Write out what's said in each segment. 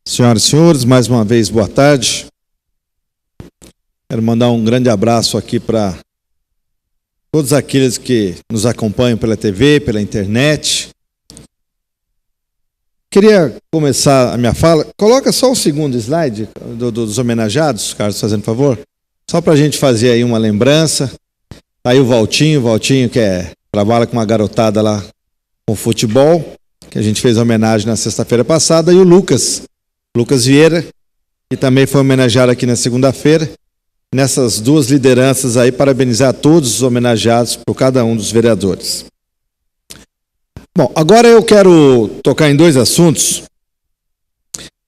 Senhoras e senhores, mais uma vez, boa tarde. Quero mandar um grande abraço aqui para todos aqueles que nos acompanham pela TV, pela internet. Queria começar a minha fala. Coloca só o segundo slide dos homenageados, Carlos, fazendo favor. Só para a gente fazer aí uma lembrança. Tá aí o Valtinho que trabalha com uma garotada lá com futebol, que a gente fez homenagem na sexta-feira passada, e o Lucas Vieira, que também foi homenageado aqui na segunda-feira. Nessas duas lideranças aí, parabenizar a todos os homenageados por cada um dos vereadores. Bom, agora eu quero tocar em dois assuntos,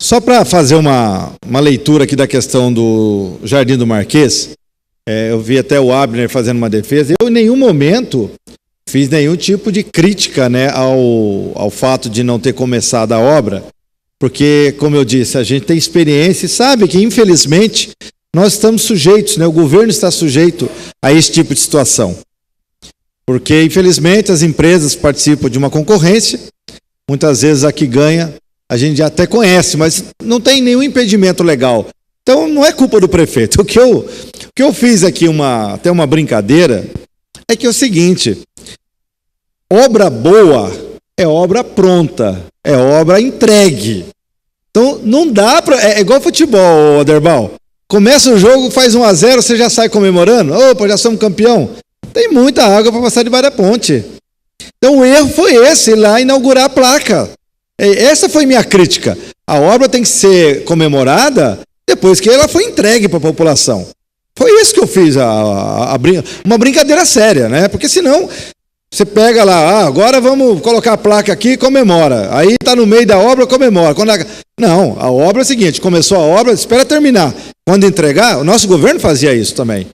só para fazer uma leitura aqui da questão do Jardim do Marquês. Eu vi até o Abner fazendo uma defesa. Eu em nenhum momento fiz nenhum tipo de crítica, né, ao fato de não ter começado a obra, porque, como eu disse, a gente tem experiência e sabe que, infelizmente, nós estamos sujeitos, né, o governo está sujeito a esse tipo de situação. Porque, infelizmente, as empresas participam de uma concorrência, muitas vezes a que ganha a gente já até conhece, mas não tem nenhum impedimento legal. Então, não é culpa do prefeito. O que eu fiz aqui, até uma brincadeira, é que é o seguinte: obra boa é obra pronta, é obra entregue. Então, não dá para... É igual futebol, Aderbal. Começa o jogo, faz 1-0, você já sai comemorando? Opa, já somos campeão. Tem muita água para passar debaixo da ponte. Então, o erro foi esse, ir lá inaugurar a placa. Essa foi minha crítica. A obra tem que ser comemorada depois que ela foi entregue para a população. Foi isso que eu fiz, uma brincadeira séria, né? Porque senão... Você pega lá, agora vamos colocar a placa aqui e comemora. Aí está no meio da obra, comemora. Não, a obra é a seguinte: começou a obra, espera terminar. Quando entregar, o nosso governo fazia isso também.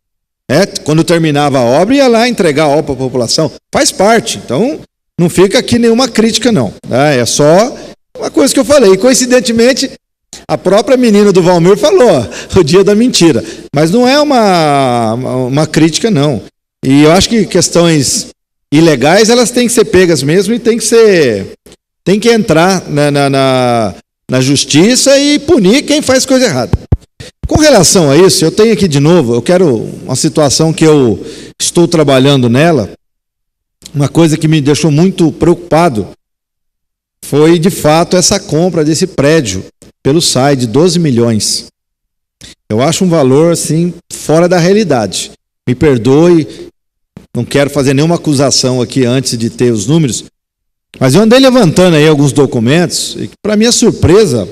Quando terminava a obra, ia lá entregar a obra para a população. Faz parte. Então, não fica aqui nenhuma crítica, não. É só uma coisa que eu falei. E, coincidentemente, a própria menina do Valmir falou, o dia da mentira. Mas não é uma crítica, não. E eu acho que questões ilegais, elas têm que ser pegas mesmo e tem que entrar na justiça e punir quem faz coisa errada. Com relação a isso, eu tenho aqui de novo, eu quero uma situação que eu estou trabalhando nela, uma coisa que me deixou muito preocupado, foi de fato essa compra desse prédio pelo SAI de 12 milhões. Eu acho um valor assim fora da realidade. Me perdoe, não quero fazer nenhuma acusação aqui antes de ter os números, mas eu andei levantando aí alguns documentos e, para minha surpresa,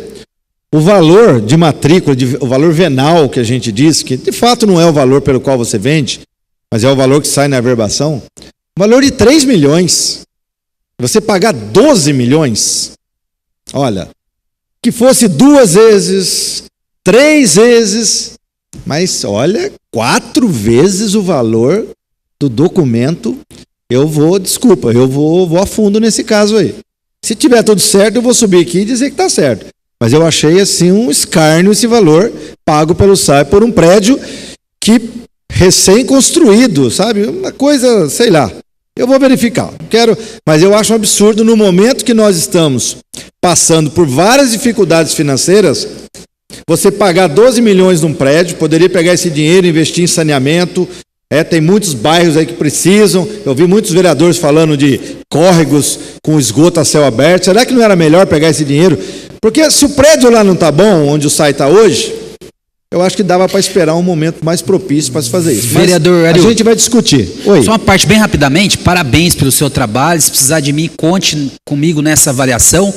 o valor de matrícula, o valor venal que a gente diz, que de fato não é o valor pelo qual você vende, mas é o valor que sai na averbação, valor de 3 milhões. Você pagar 12 milhões, olha, que fosse 2 vezes, 3 vezes, mas olha, 4 vezes o valor do documento, eu vou a fundo nesse caso aí. Se tiver tudo certo, eu vou subir aqui e dizer que está certo. Mas eu achei assim um escárnio esse valor pago pelo SAI por um prédio que recém-construído, sabe? Uma coisa, sei lá. Eu vou verificar. Mas eu acho um absurdo no momento que nós estamos passando por várias dificuldades financeiras, você pagar 12 milhões num prédio, poderia pegar esse dinheiro e investir em saneamento. Tem muitos bairros aí que precisam. Eu vi muitos vereadores falando de córregos com esgoto a céu aberto. Será que não era melhor pegar esse dinheiro? Porque se o prédio lá não está bom, onde o SAI está hoje, eu acho que dava para esperar um momento mais propício para se fazer isso. Vereador Mas a gente vai discutir. Oi. Só uma parte bem rapidamente, parabéns pelo seu trabalho, se precisar de mim, conte comigo nessa avaliação,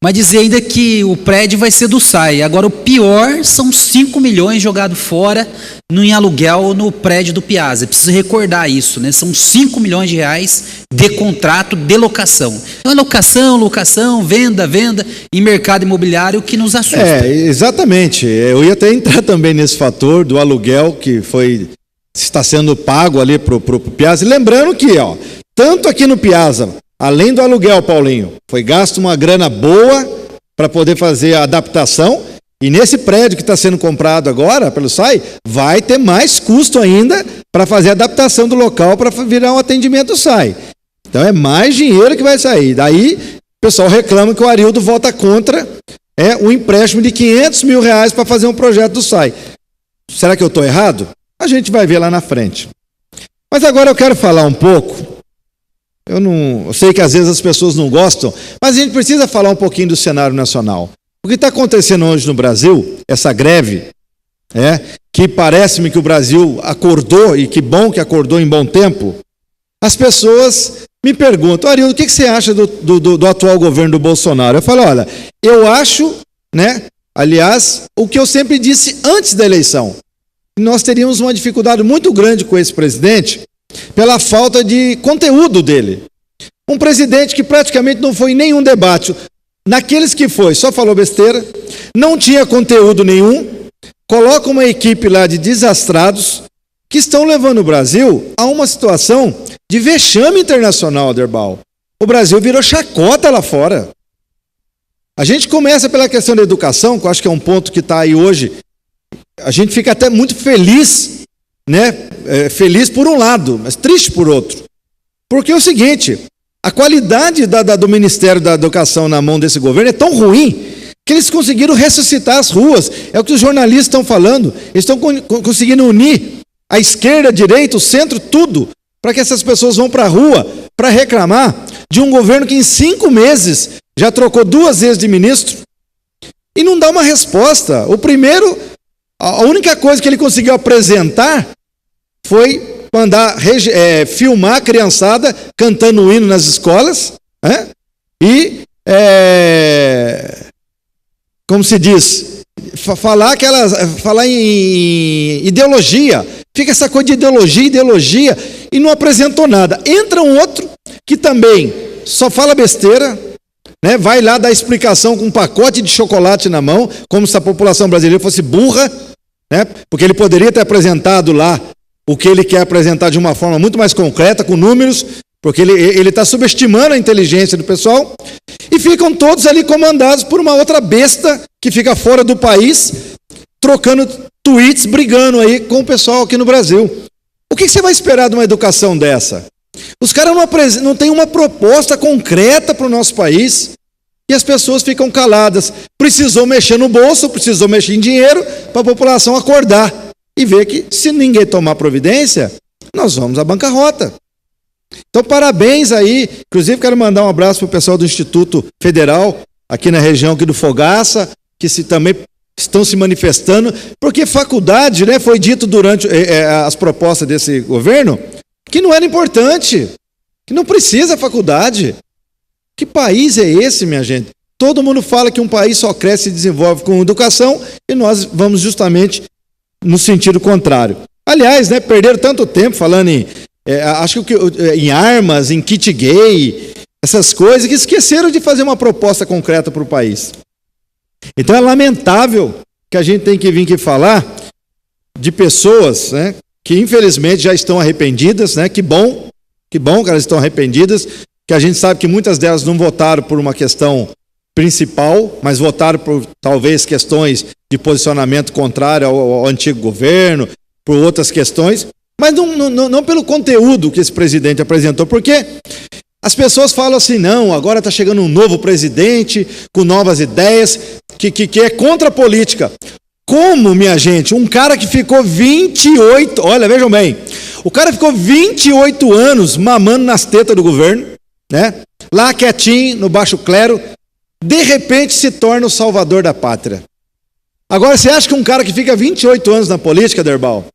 mas dizer ainda que o prédio vai ser do SAI. Agora, o pior são 5 milhões jogados fora em aluguel no prédio do Piazza. Preciso recordar isso, né? São 5 milhões de reais de contrato de locação. Então, é locação, venda, e mercado imobiliário que nos assusta. Exatamente. Eu ia até entrar também nesse fator do aluguel que está sendo pago ali pro Piazza. Lembrando que, tanto aqui no Piazza, além do aluguel, Paulinho, foi gasto uma grana boa para poder fazer a adaptação. E nesse prédio que está sendo comprado agora pelo SAI, vai ter mais custo ainda para fazer a adaptação do local para virar um atendimento SAI. Então é mais dinheiro que vai sair. Daí o pessoal reclama que o Arildo vota contra um empréstimo de R$500 mil para fazer um projeto do SAI. Será que eu estou errado? A gente vai ver lá na frente. Mas agora eu quero falar um pouco. Eu sei que às vezes as pessoas não gostam, mas a gente precisa falar um pouquinho do cenário nacional. O que está acontecendo hoje no Brasil, essa greve, que parece-me que o Brasil acordou, e que bom que acordou em bom tempo, as pessoas me perguntam: Arildo, o que você acha do atual governo do Bolsonaro? Eu falo: olha, eu acho, aliás, o que eu sempre disse antes da eleição, nós teríamos uma dificuldade muito grande com esse presidente pela falta de conteúdo dele. Um presidente que praticamente não foi em nenhum debate. Naqueles que foi, só falou besteira, não tinha conteúdo nenhum, coloca uma equipe lá de desastrados que estão levando o Brasil a uma situação de vexame internacional, Aderbal. O Brasil virou chacota lá fora. A gente começa pela questão da educação, que eu acho que é um ponto que está aí hoje. A gente fica até muito feliz, feliz por um lado, mas triste por outro. Porque é o seguinte, a qualidade do Ministério da Educação na mão desse governo é tão ruim que eles conseguiram ressuscitar as ruas. É o que os jornalistas estão falando. Eles estão conseguindo unir a esquerda, a direita, o centro, tudo, para que essas pessoas vão para a rua para reclamar de um governo que em 5 meses já trocou 2 vezes de ministro e não dá uma resposta. O primeiro, a única coisa que ele conseguiu apresentar foi mandar filmar a criançada cantando o hino nas escolas, e, como se diz, falar em ideologia. Fica essa coisa de ideologia, e não apresentou nada. Entra um outro que também só fala besteira, vai lá dar explicação com um pacote de chocolate na mão, como se a população brasileira fosse burra, porque ele poderia ter apresentado lá o que ele quer apresentar de uma forma muito mais concreta, com números, porque ele está subestimando a inteligência do pessoal, e ficam todos ali comandados por uma outra besta que fica fora do país, trocando tweets, brigando aí com o pessoal aqui no Brasil. O que você vai esperar de uma educação dessa? Os caras não têm uma proposta concreta para o nosso país, e as pessoas ficam caladas. Precisou mexer no bolso, precisou mexer em dinheiro para a população acordar e ver que, se ninguém tomar providência, nós vamos à bancarrota. Então, parabéns aí. Inclusive, quero mandar um abraço para o pessoal do Instituto Federal, aqui na região aqui do Fogaça, que também estão se manifestando, porque faculdade, foi dito durante as propostas desse governo, que não era importante, que não precisa faculdade. Que país é esse, minha gente? Todo mundo fala que um país só cresce e desenvolve com educação, e nós vamos justamente no sentido contrário. Aliás, perderam tanto tempo falando em armas, em kit gay, essas coisas, que esqueceram de fazer uma proposta concreta para o país. Então é lamentável que a gente tem que vir aqui falar de pessoas, que infelizmente já estão arrependidas, que bom que elas estão arrependidas, que a gente sabe que muitas delas não votaram por uma questão principal, mas votaram por talvez questões de posicionamento contrário ao antigo governo, por outras questões, mas não pelo conteúdo que esse presidente apresentou, porque as pessoas falam assim: não, agora está chegando um novo presidente com novas ideias, que é contra a política. Como, minha gente? Um cara que ficou 28, olha, vejam bem, o cara ficou 28 anos mamando nas tetas do governo, lá quietinho, no baixo clero, de repente se torna o salvador da pátria. Agora, você acha que um cara que fica 28 anos na política, Aderbal,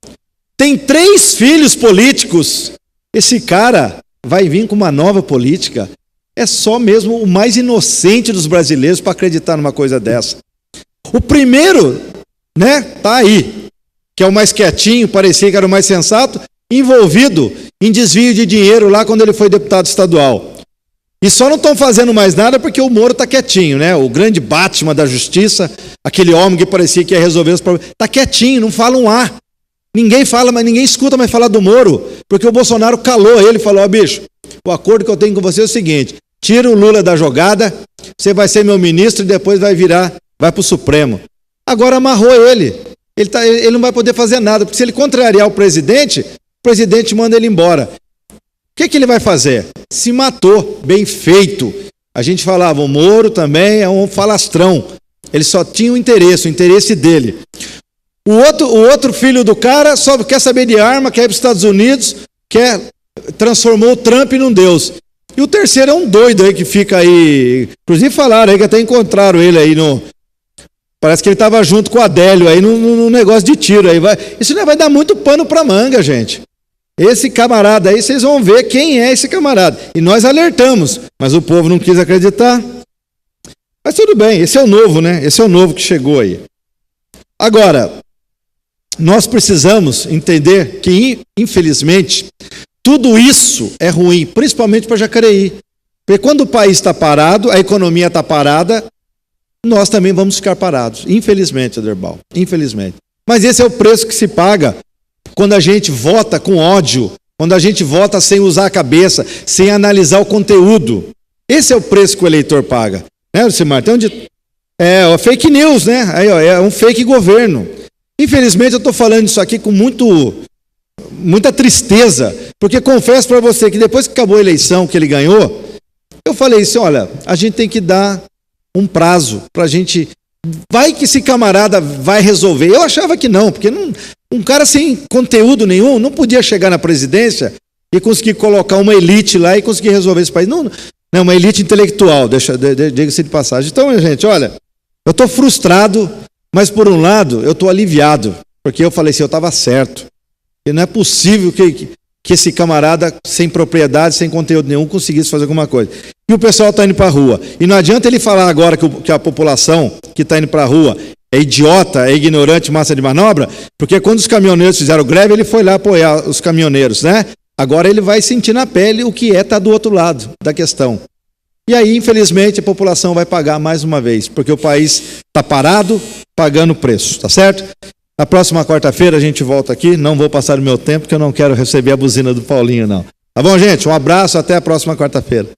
tem 3 filhos políticos, esse cara vai vir com uma nova política? É só mesmo o mais inocente dos brasileiros para acreditar numa coisa dessa. O primeiro, tá aí, que é o mais quietinho, parecia que era o mais sensato, envolvido em desvio de dinheiro lá quando ele foi deputado estadual. E só não estão fazendo mais nada porque o Moro está quietinho, o grande Batman da justiça, aquele homem que parecia que ia resolver os problemas, está quietinho, não fala um A. Ninguém fala, mas ninguém escuta mais falar do Moro, porque o Bolsonaro calou ele e falou: bicho, o acordo que eu tenho com você é o seguinte: tira o Lula da jogada, você vai ser meu ministro e depois vai para o Supremo. Agora amarrou ele. Ele não vai poder fazer nada, porque se ele contrariar o presidente manda ele embora. O que ele vai fazer? Se matou, bem feito. A gente falava, o Moro também é um falastrão. Ele só tinha o interesse dele. O outro filho do cara só quer saber de arma, quer ir para os Estados Unidos, transformou o Trump num deus. E o terceiro é um doido aí que fica aí. Inclusive falaram aí que até encontraram ele aí no. Parece que ele estava junto com o Adélio aí no negócio de tiro aí. Isso vai dar muito pano para manga, gente. Esse camarada aí, vocês vão ver quem é esse camarada. E nós alertamos, mas o povo não quis acreditar. Mas tudo bem, esse é o novo, né? Esse é o novo que chegou aí. Agora, nós precisamos entender que, infelizmente, tudo isso é ruim, principalmente para Jacareí. Porque quando o país está parado, a economia está parada, nós também vamos ficar parados. Infelizmente, Aderbal, infelizmente. Mas esse é o preço que se paga quando a gente vota com ódio, quando a gente vota sem usar a cabeça, sem analisar o conteúdo. Esse é o preço que o eleitor paga. Né, Lucimar? É fake news, né? Aí, ó, é um fake governo. Infelizmente, eu estou falando isso aqui com muita tristeza, porque confesso para você que depois que acabou a eleição, que ele ganhou, eu falei assim, olha, a gente tem que dar um prazo para a gente... Vai que esse camarada vai resolver. Eu achava que não, porque um cara sem conteúdo nenhum não podia chegar na presidência e conseguir colocar uma elite lá e conseguir resolver esse país. Não, uma elite intelectual, diga-se de passagem. Então, gente, olha, eu estou frustrado, mas por um lado eu estou aliviado, porque eu falei assim, eu estava certo. E não é possível que esse camarada sem propriedade, sem conteúdo nenhum, conseguisse fazer alguma coisa. E o pessoal está indo para a rua. E não adianta ele falar agora que a população que está indo para a rua é idiota, é ignorante, massa de manobra, porque quando os caminhoneiros fizeram greve, ele foi lá apoiar os caminhoneiros, né? Agora ele vai sentir na pele o que é estar do outro lado da questão. E aí, infelizmente, a população vai pagar mais uma vez, porque o país está parado, pagando preço, tá certo? Na próxima quarta-feira a gente volta aqui, não vou passar o meu tempo, porque eu não quero receber a buzina do Paulinho, não. Tá bom, gente? Um abraço, até a próxima quarta-feira.